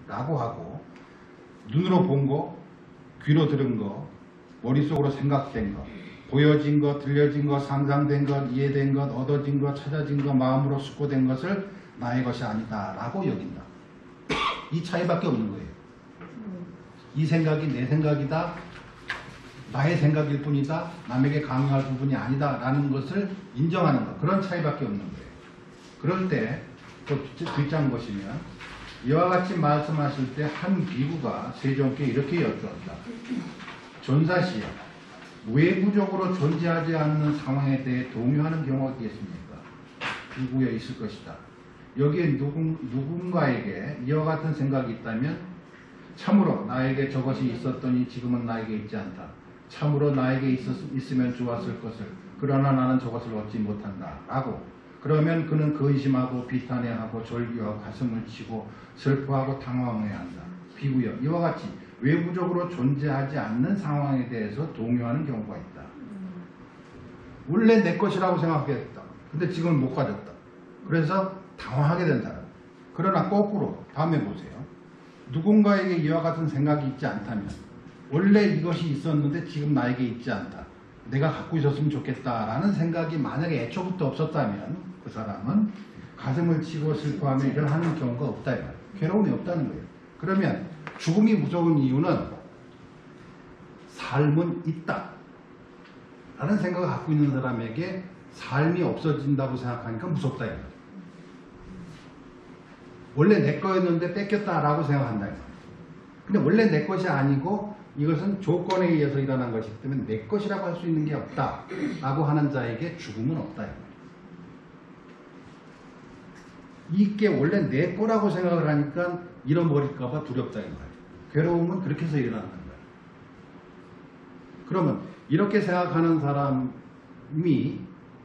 라고 하고, 눈으로 본 거, 귀로 들은 거, 머릿속으로 생각된 것, 보여진 것, 들려진 것, 상상된 것, 이해된 것, 얻어진 것, 찾아진 것, 마음으로 숙고된 것을 나의 것이 아니다 라고 여긴다. 이 차이밖에 없는 거예요. 이 생각이 내 생각이다, 나의 생각일 뿐이다, 남에게 강요할 부분이 아니다 라는 것을 인정하는 것, 그런 차이밖에 없는 거예요. 그럴 때 또 뒷장 보시면 이와 같이 말씀하실 때 한 비구가 세종께 이렇게 여쭈었다. 존사시여, 외부적으로 존재하지 않는 상황에 대해 동요하는 경우가 있겠습니까? 비구에 있을 것이다. 여기에 누군가에게 이와 같은 생각이 있다면 참으로 나에게 저것이 있었더니 지금은 나에게 있지 않다. 참으로 나에게 있으면 좋았을 것을, 그러나 나는 저것을 얻지 못한다 라고. 그러면 그는 근심하고 비탄해하고 절규하고 가슴을 치고 슬퍼하고 당황해야 한다. 비구여, 이와 같이 외부적으로 존재하지 않는 상황에 대해서 동요하는 경우가 있다. 원래 내 것이라고 생각했다. 근데 지금은 못 가졌다. 그래서 당황하게 된 사람. 그러나 거꾸로 다음에 보세요. 누군가에게 이와 같은 생각이 있지 않다면, 원래 이것이 있었는데 지금 나에게 있지 않다, 내가 갖고 있었으면 좋겠다라는 생각이 만약에 애초부터 없었다면 그 사람은 가슴을 치고 슬퍼하며 일을 하는 경우가 없다. 괴로움이 없다는 거예요. 그러면 죽음이 무서운 이유는 삶은 있다 라는 생각을 갖고 있는 사람에게 삶이 없어진다고 생각하니까 무섭다. 원래 내 거였는데 뺏겼다라고 생각한다. 근데 원래 내 것이 아니고 이것은 조건에 의해서 일어난 것이기 때문에 내 것이라고 할 수 있는 게 없다라고 하는 자에게 죽음은 없다. 이게 원래 내 거라고 생각을 하니까 잃어버릴까봐 두렵다. 괴로움은 그렇게 해서 일어나는 거예요. 그러면 이렇게 생각하는 사람이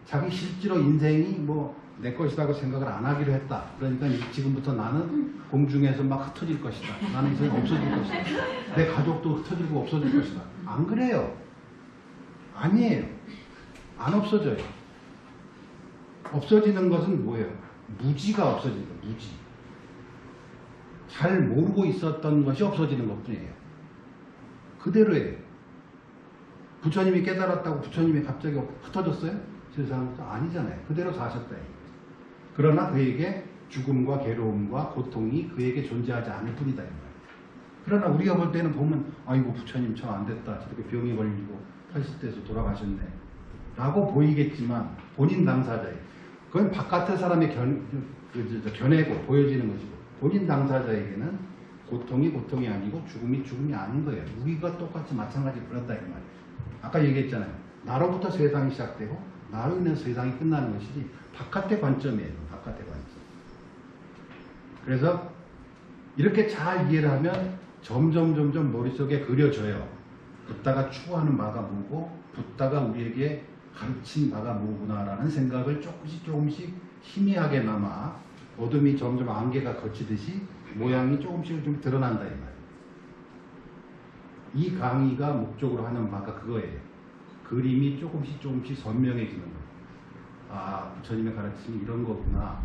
자기 실제로 인생이 뭐 내 것이라고 생각을 안 하기로 했다. 그러니까 지금부터 나는 공중에서 막 흩어질 것이다. 나는 인생이 없어질 것이다. 내 가족도 흩어지고 없어질 것이다. 안 그래요. 아니에요. 안 없어져요. 없어지는 것은 뭐예요? 무지가 없어지는 거예요. 무지. 잘 모르고 있었던 것이 없어지는 것뿐이에요. 그대로예요. 부처님이 깨달았다고 부처님이 갑자기 흩어졌어요? 세상에서 아니잖아요. 그대로 사셨다. 그러나 그에게 죽음과 괴로움과 고통이 그에게 존재하지 않을 뿐이다. 그러나 우리가 볼 때는 보면 아이고 부처님 참 안 됐다. 저렇게 병이 걸리고 80대에서 돌아가셨네 라고 보이겠지만 본인 당사자예요. 그건 바깥의 사람의 견해고 보여지는 것이고, 본인 당사자에게는 고통이 아니고 죽음이 아닌 거예요. 우리가 똑같이 마찬가지로 그런다 이 말이에요. 아까 얘기했잖아요. 나로부터 세상이 시작되고 나로 인해 세상이 끝나는 것이지 바깥의 관점이에요. 바깥의 관점. 그래서 이렇게 잘 이해를 하면 점점 머릿속에 그려져요. 붓다가 추구하는 바가 뭐고 붓다가 우리에게 가르친 바가 뭐구나라는 생각을 조금씩 희미하게 남아 어둠이 점점 안개가 걷히듯이 모양이 조금씩 좀 드러난다 이 말이에요. 이 강의가 목적으로 하는 바가 그거예요. 그림이 조금씩 선명해지는 거예요. 아, 부처님의 가르침이 이런 거구나.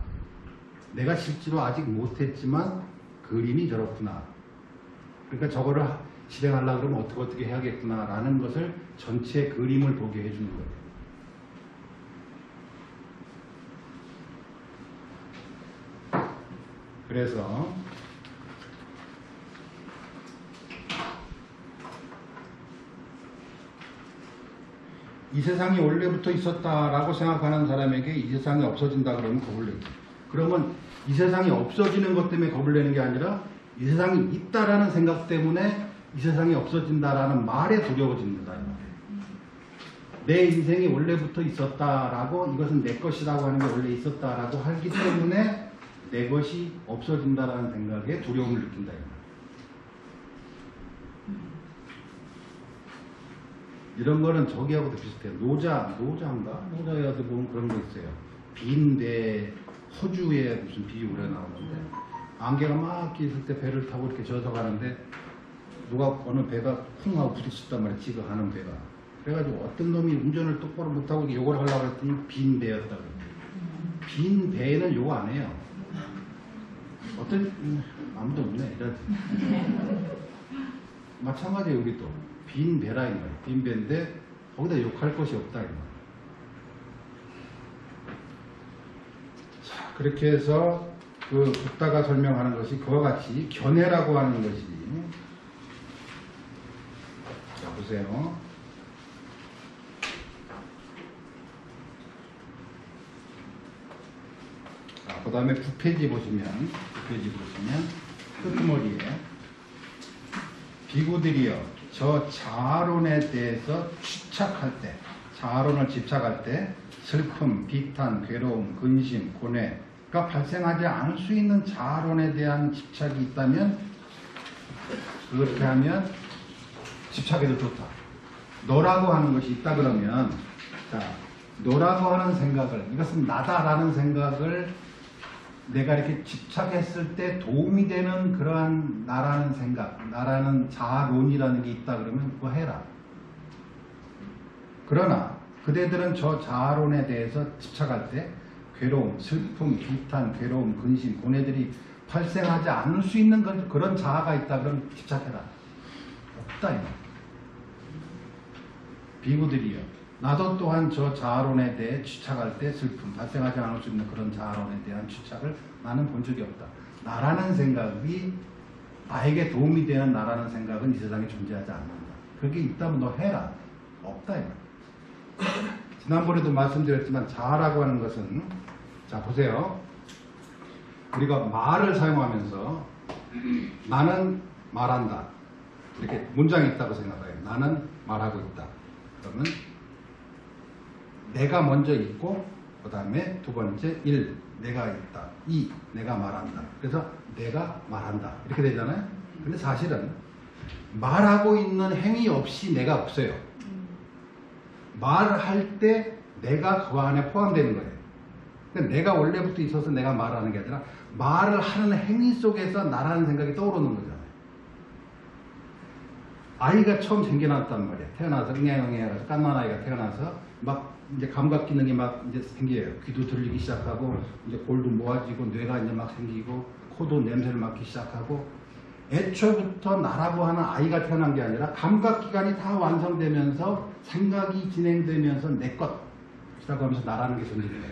내가 실제로 아직 못했지만 그림이 저렇구나. 그러니까 저거를 실행하려고 그러면 어떻게 해야겠구나 라는 것을 전체 그림을 보게 해주는 거예요. 그래서 이 세상이 원래부터 있었다라고 생각하는 사람에게 이 세상이 없어진다 그러면 겁을 내죠. 그러면 이 세상이 없어지는 것 때문에 겁을 내는 게 아니라 이 세상이 있다라는 생각 때문에 이 세상이 없어진다라는 말에 두려워진다. 내 인생이 원래부터 있었다라고, 이것은 내 것이라고 하는 게 원래 있었다라고 하기 때문에 내 것이 없어진다라는 생각에 두려움을 느낀다. 이런 거는 저기하고도 비슷해요. 노자인가? 노자에서 보면 그런 거 있어요. 빈 배, 호주에 무슨 비유가 나오는데, 안개가 막 있을 때 배를 타고 이렇게 젖어 가는데, 누가 어느 배가 쿵 하고 부딪혔단 말이에요. 지가 가는 배가. 그래가지고 어떤 놈이 운전을 똑바로 못하고 요걸 하려고 했더니 빈 배였다 그래요. 빈 배는 요거 안 해요. 아무도 없네. 이러지. 마찬가지예요. 우리도 빈 배라 이 말이에요. 빈 배인데 거기다 욕할 것이 없다 이 말이에요. 자, 그렇게 해서 그 붓다가 설명하는 것이 그와 같이 견해라고 하는 것이, 자 보세요. 그 다음에 9페이지 보시면 끝머리에 비구들이여 저 자아론에 대해서 자아론을 집착할 때 슬픔, 비탄, 괴로움, 근심, 고뇌가 발생하지 않을 수 있는 자아론에 대한 집착이 있다면 그렇게 하면 집착해도 좋다. 너라고 하는 것이 있다 그러면, 자, 너라고 하는 생각을, 이것은 나다라는 생각을 내가 이렇게 집착했을 때 도움이 되는 그러한 나라는 생각, 나라는 자아론이라는 게 있다 그러면 그거 해라. 그러나 그대들은 저 자아론에 대해서 집착할 때 괴로움, 슬픔, 비탄, 괴로움, 근심, 고뇌들이 발생하지 않을 수 있는 그런 자아가 있다 그러면 집착해라. 없다 이 말. 비구들이요. 나도 또한 저 자아론에 대해 집착할 때 슬픔, 발생하지 않을 수 있는 그런 자아론에 대한 집착을 나는 본 적이 없다. 나라는 생각이, 나에게 도움이 되는 나라는 생각은 이 세상에 존재하지 않는다. 그게 있다면 너 해라. 없다. 이거. 지난번에도 말씀드렸지만 자아라고 하는 것은, 자 보세요. 우리가 말을 사용하면서 나는 말한다. 이렇게 문장이 있다고 생각해요. 나는 말하고 있다. 그러면 내가 먼저 있고 그 다음에 두 번째 1, 내가 있다. 2, 내가 말한다. 그래서 내가 말한다. 이렇게 되잖아요. 근데 사실은 말하고 있는 행위 없이 내가 없어요. 말할 때 내가 그 안에 포함되는 거예요. 그러니까 내가 원래부터 있어서 내가 말하는 게 아니라 말을 하는 행위 속에서 나라는 생각이 떠오르는 거잖아요. 아이가 처음 생겨났단 말이에요. 태어나서 응애응애해서 깐난 아이가 태어나서 막 이제 감각 기능이 막 이제 생겨요. 귀도 들리기 시작하고 이제 볼도 모아지고 뇌가 이제 막 생기고 코도 냄새를 맡기 시작하고, 애초부터 나라고 하는 아이가 태어난 게 아니라 감각 기관이 다 완성되면서 생각이 진행되면서 내 것이라고 하면서 나라는 게 존재해요.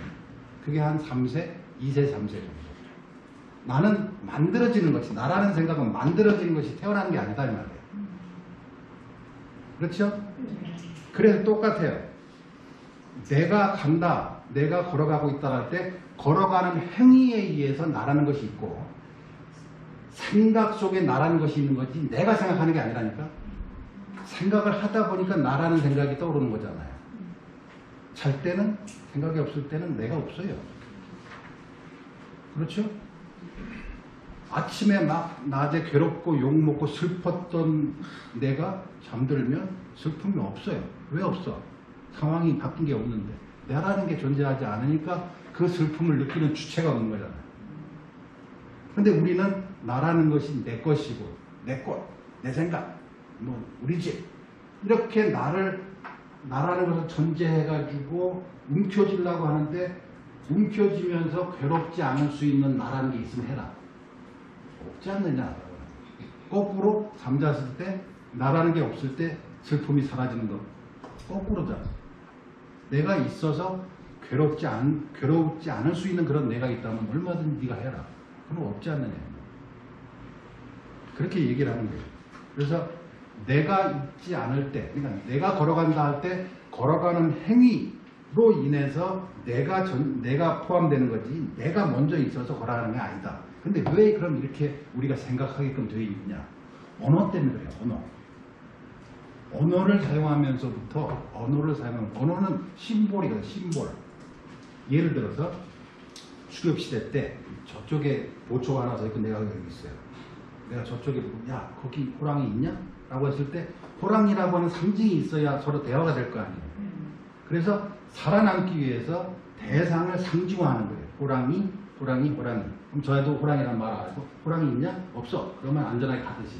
그게 한 3세, 2세, 3세 정도. 나는 만들어지는 것이, 나라는 생각은 만들어지는 것이 태어난 게 아니다 이 말이에요. 그렇죠? 그래서 똑같아요. 내가 간다, 내가 걸어가고 있다 할 때 걸어가는 행위에 의해서 나라는 것이 있고 생각 속에 나라는 것이 있는 거지 내가 생각하는 게 아니라니까. 생각을 하다 보니까 나라는 생각이 떠오르는 거잖아요. 잘 때는, 생각이 없을 때는 내가 없어요. 그렇죠? 아침에 막 낮에 괴롭고 욕먹고 슬펐던 내가 잠들면 슬픔이 없어요. 왜 없어? 상황이 바뀐 게 없는데. 나라는 게 존재하지 않으니까 그 슬픔을 느끼는 주체가 없는 거잖아요. 근데 우리는 나라는 것이 내 것이고, 내 것, 내 생각, 뭐 우리 집, 이렇게 나라는 것을 전제해가지고 움켜쥐려고 하는데, 움켜쥐면서 괴롭지 않을 수 있는 나라는 게 있으면 해라. 없지 않느냐. 거꾸로 잠잤을 때 나라는 게 없을 때 슬픔이 사라지는 거 거꾸로잖아. 내가 있어서 괴롭지 않을 수 있는 그런 내가 있다면 얼마든지 네가 해라. 그럼 없지 않느냐. 그렇게 얘기를 하는 거예요. 그래서 내가 있지 않을 때, 그러니까 내가 걸어간다 할 때 걸어가는 행위로 인해서 내가 포함되는 거지 내가 먼저 있어서 걸어가는 게 아니다. 근데 왜 그럼 이렇게 우리가 생각하게끔 되어 있느냐? 언어 때문에 그래요. 언어를 사용하면서부터 언어는 심볼이거든요. 심볼. 예를 들어서 수렵시대 때 저쪽에 보초가 하나 서 있고 내가 여기 있어요. 내가 저쪽에 야 거기 호랑이 있냐? 라고 했을 때 호랑이라고 하는 상징이 있어야 서로 대화가 될 거 아니에요. 그래서 살아남기 위해서 대상을 상징화하는 거예요. 호랑이. 그럼 저희도 호랑이란 말 알고 호랑이 있냐? 없어. 그러면 안전하게 가듯이.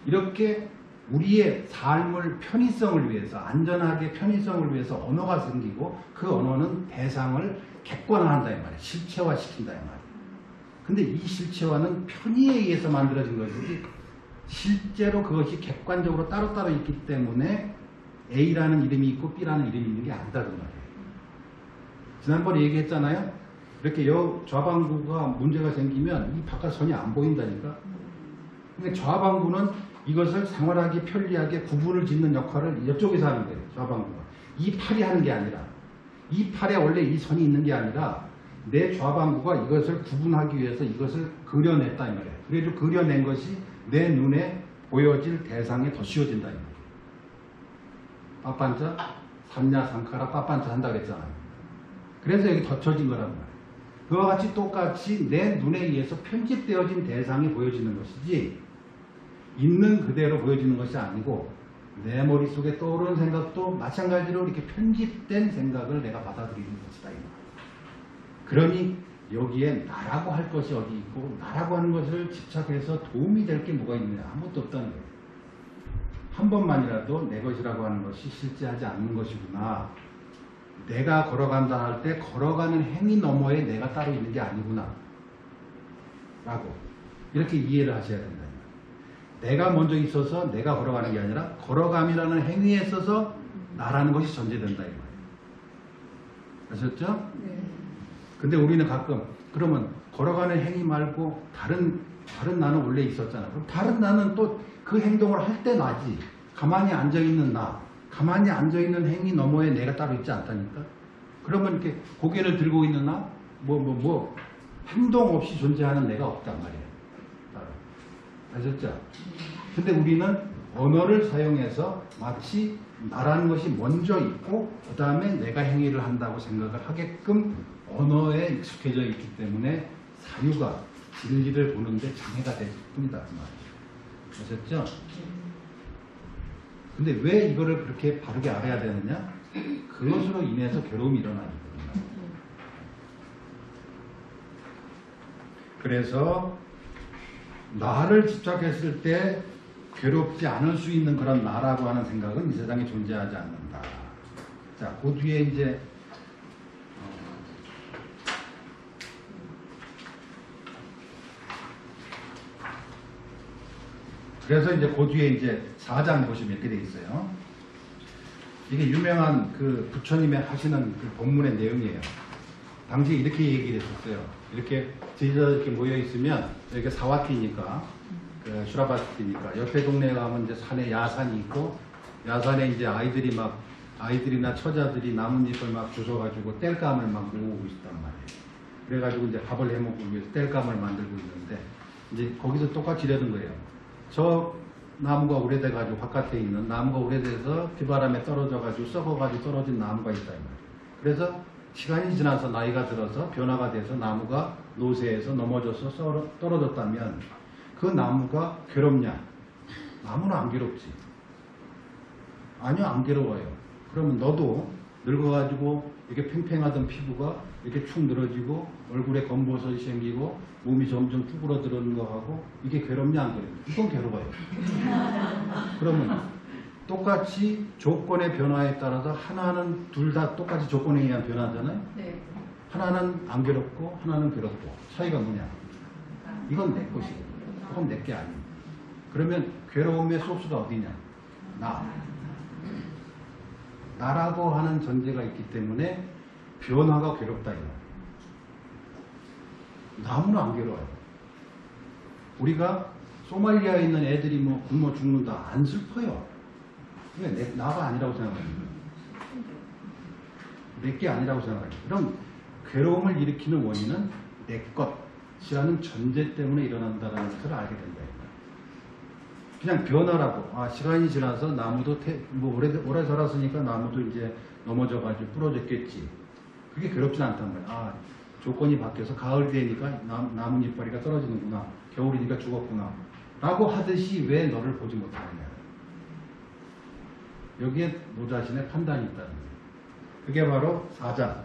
이렇게 우리의 삶을 편의성을 위해서, 안전하게 편의성을 위해서 언어가 생기고 그 언어는 대상을 객관화한다 이 말이에요. 실체화시킨다 이 말이에요. 근데 이 실체화는 편의에 의해서 만들어진 것이지 실제로 그것이 객관적으로 따로따로 있기 때문에 A라는 이름이 있고 B라는 이름이 있는 게 아니다는 말이에요. 지난번에 얘기했잖아요. 이렇게 좌방구가 문제가 생기면 이 바깥 선이 안 보인다니까. 근데 좌방구는 이것을 생활하기 편리하게 구분을 짓는 역할을 이쪽에서 하는 거예요. 좌방구가. 이 팔이 하는 게 아니라, 이 팔에 원래 이 선이 있는 게 아니라 내 좌방구가 이것을 구분하기 위해서 이것을 그려냈다 이 말이에요. 그래도 그려낸 것이 내 눈에 보여질 대상에 더 씌워진다 이 말이에요. 빠빤자, 삼냐 상카라 빠빤자 한다 그랬잖아요. 그래서 여기 덧쳐진 거란 말이에요. 그와 같이 똑같이 내 눈에 의해서 편집되어진 대상이 보여지는 것이지 있는 그대로 보여지는 것이 아니고 내 머릿속에 떠오르는 생각도 마찬가지로 이렇게 편집된 생각을 내가 받아들이는 것이다. 그러니 여기에 나라고 할 것이 어디 있고 나라고 하는 것을 집착해서 도움이 될 게 뭐가 있느냐. 아무것도 없다는 거예요. 한 번만이라도 내 것이라고 하는 것이 실제하지 않는 것이구나. 내가 걸어간다 할 때 걸어가는 행위 너머에 내가 따로 있는 게 아니구나 라고 이렇게 이해를 하셔야 된다. 내가 먼저 있어서 내가 걸어가는 게 아니라 걸어감이라는 행위에 있어서 나라는 것이 전제된다. 아셨죠? 네. 근데 우리는 가끔 그러면 걸어가는 행위 말고 다른 나는 원래 있었잖아. 그럼 다른 나는 또 그 행동을 할 때 나지. 가만히 앉아있는 나, 가만히 앉아있는 행위 너머에 내가 따로 있지 않다니까. 그러면 이렇게 고개를 들고 있는 나, 행동 없이 존재하는 내가 없단 말이에요. 아셨죠? 근데 우리는 언어를 사용해서 마치 나라는 것이 먼저 있고 그 다음에 내가 행위를 한다고 생각을 하게끔 언어에 익숙해져 있기 때문에 사유가 진리를 보는데 장애가 될 뿐이다. 그 말이에요. 아셨죠? 근데 왜 이거를 그렇게 바르게 알아야 되느냐? 그것으로 인해서 괴로움이 일어나기 때문에. 그래서 나를 집착했을 때 괴롭지 않을 수 있는 그런 나라고 하는 생각은 이 세상에 존재하지 않는다. 자, 그 뒤에 이제 그래서 이제 그 뒤에 이제 4장 보시면 이렇게 돼 있어요. 이게 유명한 그 부처님의 하시는 그 본문의 내용이에요. 당시에 이렇게 얘기를 했었어요. 이렇게 제자들 이렇게 모여 있으면 이렇게 사와티니까 그 슈라바티니까 옆에 동네에 가면 이제 산에 야산이 있고 야산에 이제 아이들이나 처자들이 나뭇잎을 막 주워가지고 땔감을 막 모으고 있단 말이에요. 그래가지고 이제 밥을 해먹기 위해서 땔감을 만들고 있는데 이제 거기서 똑같이 이러는 거예요. 저 나무가 오래돼가지고 바깥에 있는 나무가 오래돼서 비바람에 떨어져가지고 썩어가지고 떨어진 나무가 있다 이 말이에요. 그래서 시간이 지나서 나이가 들어서 변화가 돼서 나무가 노새에서 넘어져서 떨어졌다면 그 나무가 괴롭냐? 나무는 안 괴롭지. 아니요, 안 괴로워요. 그러면 너도 늙어가지고 이렇게 팽팽하던 피부가 이렇게 축 늘어지고 얼굴에 검버섯이 생기고 몸이 점점 쭈그러드는 거 하고 이게 괴롭냐 안 괴롭냐? 이건 괴로워요. 그러면 똑같이 조건의 변화에 따라서 하나는 둘 다 똑같이 조건에 의한 변화잖아요. 네. 하나는 안 괴롭고 하나는 괴롭고 차이가 뭐냐? 이건 내 것이고 그건 내 게 아니에요. 그러면 괴로움의 소스가 어디냐? 나라고 하는 전제가 있기 때문에 변화가 괴롭다 이거. 나무는 안 괴로워요. 우리가 소말리아에 있는 애들이 뭐 굶어 죽는다 안 슬퍼요. 왜? 나가 아니라고 생각합니다. 내게 아니라고 생각합니다. 그럼 괴로움을 일으키는 원인은 내 것이라는 전제 때문에 일어난다는 것을 알게 된다. 그냥 변화라고. 시간이 지나서 나무도 오래 자랐으니까 나무도 이제 넘어져가지고 부러졌겠지. 그게 괴롭진 않단 말이야. 조건이 바뀌어서 가을 되니까 나무 이파리가 떨어지는구나. 겨울이니까 죽었구나. 라고 하듯이 왜 너를 보지 못하느냐. 여기에 너 자신의 판단이 있다는 거예요. 그게 바로 4장.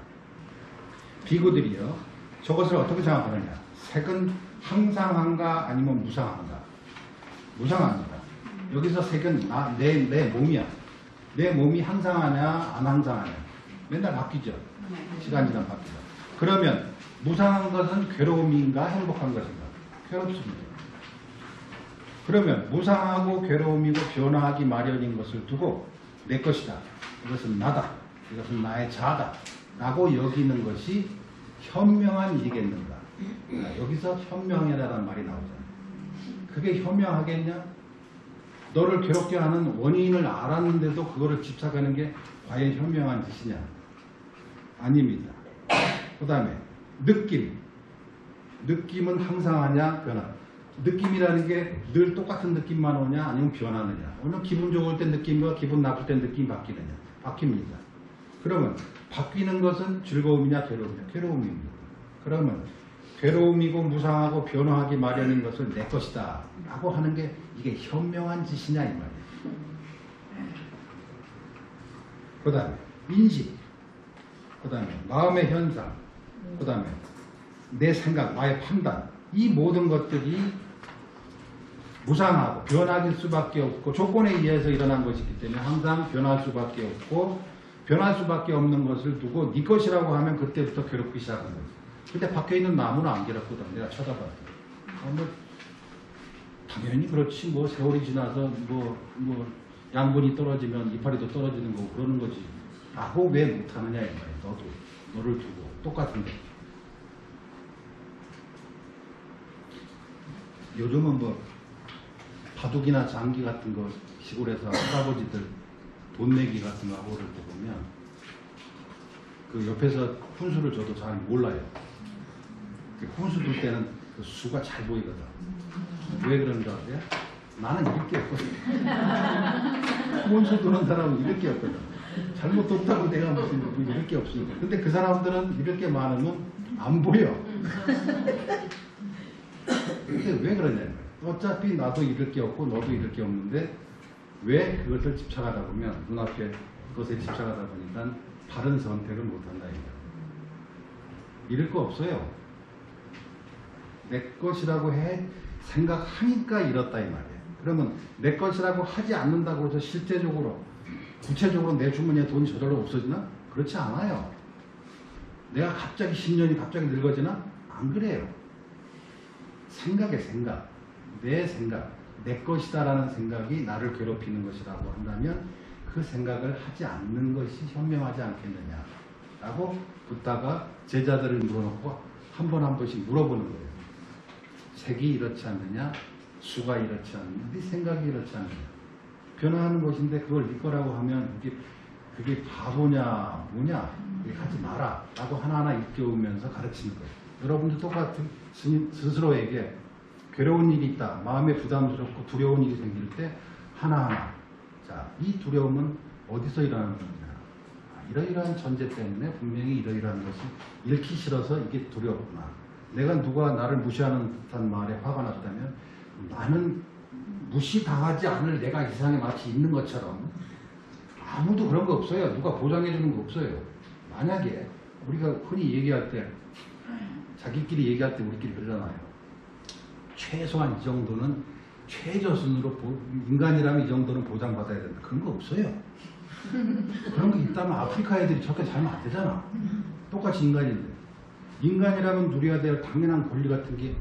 비구들이요. 저것을 어떻게 생각하느냐. 색은 항상한가 아니면 무상한가. 무상합니다. 여기서 색은 내 몸이야. 내 몸이 항상하냐 안 항상하냐. 맨날 바뀌죠. 시간이 지나면 바뀌죠. 그러면 무상한 것은 괴로움인가 행복한 것인가? 괴롭습니다. 그러면 무상하고 괴로움이고 변화하기 마련인 것을 두고 내 것이다. 이것은 나다. 이것은 나의 자아다. 라고 여기는 것이 현명한 일이겠는가? 여기서 현명이라는 말이 나오잖아요. 그게 현명하겠냐? 너를 괴롭게 하는 원인을 알았는데도 그거를 집착하는 게 과연 현명한 짓이냐? 아닙니다. 그 다음에 느낌. 느낌은 항상 하냐? 변화. 느낌이라는 게 늘 똑같은 느낌만 오냐? 아니면 변하느냐? 오늘 기분 좋을 때 느낌과 기분 나쁠 때 느낌이 바뀌느냐? 바뀝니다. 그러면 바뀌는 것은 즐거움이냐 괴로움이냐? 괴로움입니다. 그러면 괴로움이고 무상하고 변화하기 마련인 것을 내 것이다 라고 하는 게 이게 현명한 짓이냐 이 말이에요. 그 다음에 인식, 그 다음에 마음의 현상, 그 다음에 내 생각, 나의 판단, 이 모든 것들이 무상하고 변할 수밖에 없고 조건에 의해서 일어난 것이기 때문에 항상 변할 수밖에 없고 변할 수밖에 없는 것을 두고 네 것이라고 하면 그때부터 괴롭기 시작한 거지. 근데 밖에 있는 나무는 안 괴롭거든. 내가 쳐다봤어. 뭐 당연히 그렇지. 뭐 세월이 지나서 뭐 양분이 떨어지면 이파리도 떨어지는 거고 그러는 거지. 라고 왜 못하느냐 이 말이야. 너도 너를 두고 똑같은 거. 요즘은 뭐 바둑이나 장기 같은 거 시골에서 할아버지들 돈 내기 같은 거 하고 그럴 때 보면 그 옆에서 훈수를 저도 잘 몰라요. 훈수 둘 때는 그 수가 잘 보이거든. 왜 그런가 봐요? 나는 이길 게 없거든. 훈수 두는 사람은 이길 게 없거든. 잘못 뒀다고 내가 무슨 이길 게 없으니까. 근데 그 사람들은 이길 게 많으면 안 보여. 근데 왜 그러냐? 어차피 나도 잃을 게 없고 너도 잃을 게 없는데 왜 그것을 집착하다 보면 눈앞에 그것에 집착하다 보니까 바른 선택을 못한다 이거야. 잃을 거 없어요. 내 것이라고 생각하니까 잃었다 이 말이에요. 그러면 내 것이라고 하지 않는다고 해서 실제적으로 구체적으로 내 주머니에 돈이 저절로 없어지나? 그렇지 않아요. 내가 갑자기 10년이 갑자기 늙어지나? 안 그래요. 생각의 생각, 내 생각, 내 것이다라는 생각이 나를 괴롭히는 것이라고 한다면 그 생각을 하지 않는 것이 현명하지 않겠느냐라고 붓다가 제자들을 물어놓고 한 번 한 번씩 물어보는 거예요. 색이 이렇지 않느냐, 수가 이렇지 않느냐, 네 생각이 이렇지 않느냐. 변화하는 것인데 그걸 네 거라고 하면 그게 바보냐 뭐냐 하지 마라 라고 하나하나 일깨우면서 가르치는 거예요. 여러분도 똑같은 스스로에게 괴로운 일이 있다, 마음에 부담스럽고 두려운 일이 생길 때 하나하나 자, 이 두려움은 어디서 일어나는 거냐, 이러이러한 전제 때문에 분명히 이러이러한 것이 잃기 싫어서 이게 두렵구나. 내가 누가 나를 무시하는 듯한 말에 화가 났다면 나는 무시당하지 않을 내가 이 세상에 마치 있는 것처럼 아무도 그런 거 없어요. 누가 보장해 주는 거 없어요. 만약에 우리가 흔히 얘기할 때 자기끼리 얘기할 때 우리끼리 그러잖아요. 최소한 이 정도는 최저순으로 인간이라면 이 정도는 보장받아야 된다. 그런 거 없어요. 그런 거 있다면 아프리카 애들이 저렇게 살면 안 되잖아. 똑같이 인간인데. 인간이라면 누려야 될 당연한 권리 같은 게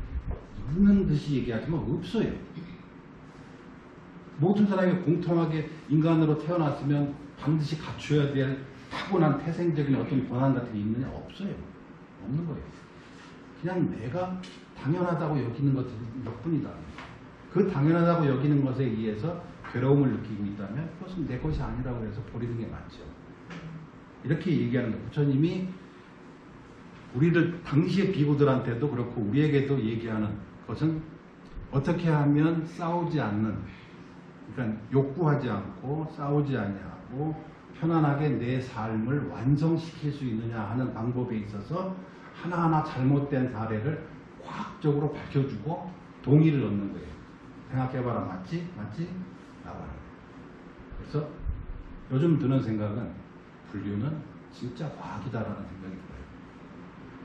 있는 듯이 얘기하지만 없어요. 모든 사람이 공평하게 인간으로 태어났으면 반드시 갖춰야 될 타고난 태생적인 어떤 권한 같은 게 있느냐? 없어요. 없는 거예요. 그냥 내가 당연하다고 여기는 것일 뿐이다. 그 당연하다고 여기는 것에 의해서 괴로움을 느끼고 있다면 그것은 내 것이 아니라고 해서 버리는 게 맞죠. 이렇게 얘기하는 거예요. 부처님이 우리를 당시의 비구들한테도 그렇고 우리에게도 얘기하는 것은 어떻게 하면 싸우지 않는, 그러니까 욕구하지 않고 싸우지 아니하고 편안하게 내 삶을 완성시킬 수 있느냐 하는 방법에 있어서 하나하나 잘못된 사례를 과학적으로 밝혀주고 동의를 얻는 거예요. 생각해봐라. 맞지? 맞지? 나와라. 그래서 요즘 드는 생각은 불교는 진짜 과학이다라는 생각이 들어요.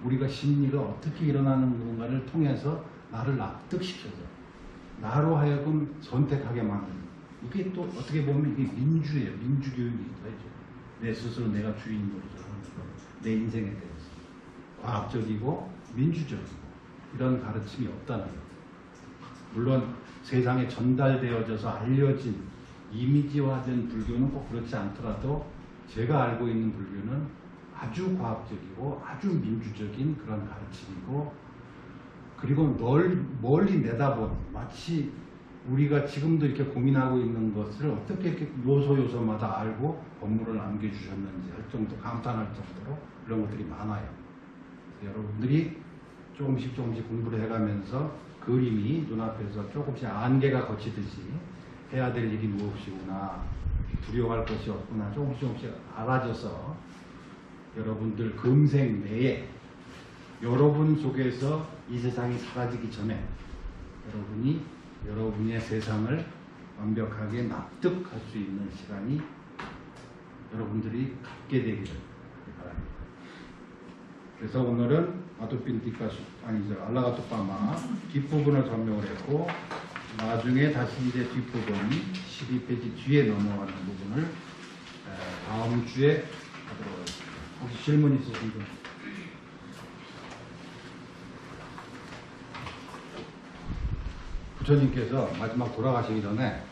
우리가 심리가 어떻게 일어나는 건가를 통해서 나를 납득시켜서 나로 하여금 선택하게 만드는, 이게 또 어떻게 보면 이게 민주예요. 민주교육이기도 하죠. 내 스스로 내가 주인으로서 하는 거, 내 인생에 대해서. 과학적이고 민주적이고 이런 가르침이 없다는 것. 물론 세상에 전달되어져서 알려진 이미지화된 불교는 꼭 그렇지 않더라도 제가 알고 있는 불교는 아주 과학적이고 아주 민주적인 그런 가르침이고, 그리고 멀리 내다본, 마치 우리가 지금도 이렇게 고민하고 있는 것을 어떻게 이렇게 요소요소마다 알고 법문을 남겨주셨는지 할 정도, 감탄할 정도로 이런 것들이 많아요. 여러분들이 조금씩 공부를 해가면서 그림이 눈앞에서 조금씩 안개가 걷히듯이 해야 될 일이 무엇이구나, 두려워할 것이 없구나 조금씩 알아져서 여러분들 금생 내에 여러분 속에서 이 세상이 사라지기 전에 여러분이 여러분의 세상을 완벽하게 납득할 수 있는 시간이 여러분들이 갖게 되기를 바랍니다. 그래서 오늘은 알라가토파마 뒷부분을 설명을 했고, 나중에 다시 이제 뒷부분 12페이지 뒤에 넘어가는 부분을 다음 주에 하도록 하겠습니다. 혹시 질문 있으신 분? 부처님께서 마지막 돌아가시기 전에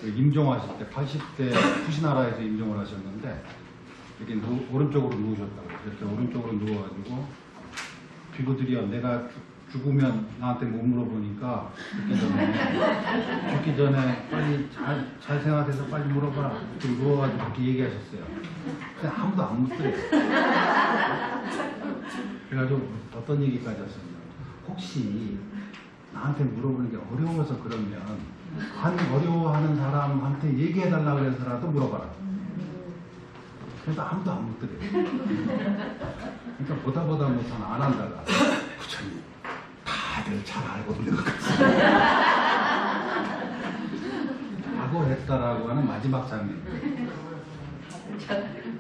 임종하실 때 80대 푸시나라에서 임종을 하셨는데 이렇게 오른쪽으로 누우셨다고. 이렇게 오른쪽으로 누워가지고 비구들이요, 내가 죽으면 나한테 못 물어보니까 죽기 전에 빨리 잘 생각해서 빨리 물어봐라. 이렇게 누워가지고 그렇게 얘기하셨어요. 근데 아무도 안 묻더래요. 그래가지고 어떤 얘기까지 하셨냐, 혹시 나한테 물어보는 게 어려워서 그러면 어려워하는 사람한테 얘기해달라고 해서라도 물어봐라. 그래서 아무도 안 묻더래요. 그러니까 보다 못한 안 한다가 부처님 다들 잘 알고 있는 것 같습니다 라고 했다라고 하는 마지막 장면.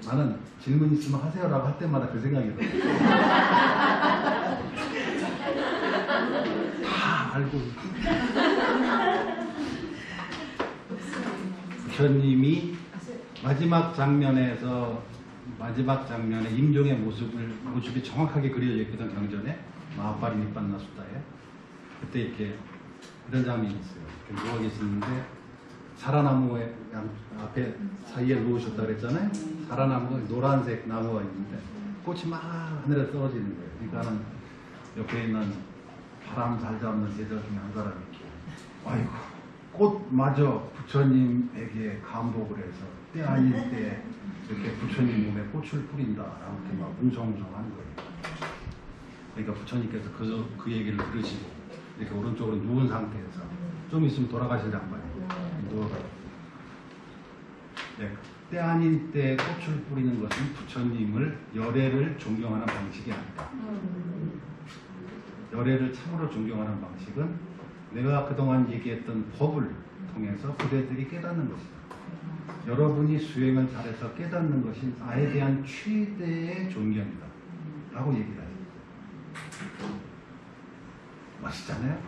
나는 질문 있으면 하세요라고 할 때마다 그 생각이 들어요. 다 알고 부처님이 마지막 장면에 임종의 모습이 정확하게 그려져 있거든. 경전에 마하파리니빤나 수다에 그때 이렇게 이런 장면이 있어요. 이렇게 누워 계시는데 사라나무의 앞에 사이에 누우셨다 그랬잖아요. 사라나무가 노란색 나무가 있는데 꽃이 막 하늘에 떨어지는 거예요. 그러니까는 옆에 있는 바람 잘 잡는 제자 중에 한 사람이 이렇게, 아이고 꽃마저 부처님에게 감복을 해서 때 아닐 때 이렇게 부처님 몸에 꽃을 뿌린다라고 이렇게 막 웅성웅성한 거예요. 그러니까 부처님께서 그 얘기를 들으시고 이렇게 오른쪽으로 누운 상태에서 좀 있으면 돌아가실 양반이에요. 누워가지고 때 아닐 때 꽃을 뿌리는 것은 부처님을 열애를 존경하는 방식이 아니다. 열애를 참으로 존경하는 방식은 내가 그동안 얘기했던 법을 통해서 그대들이 깨닫는 것이다. 여러분이 수행을 잘해서 깨닫는 것이 나에 대한 최대의 존경이다 라고 얘기를 하죠. 멋있잖아요?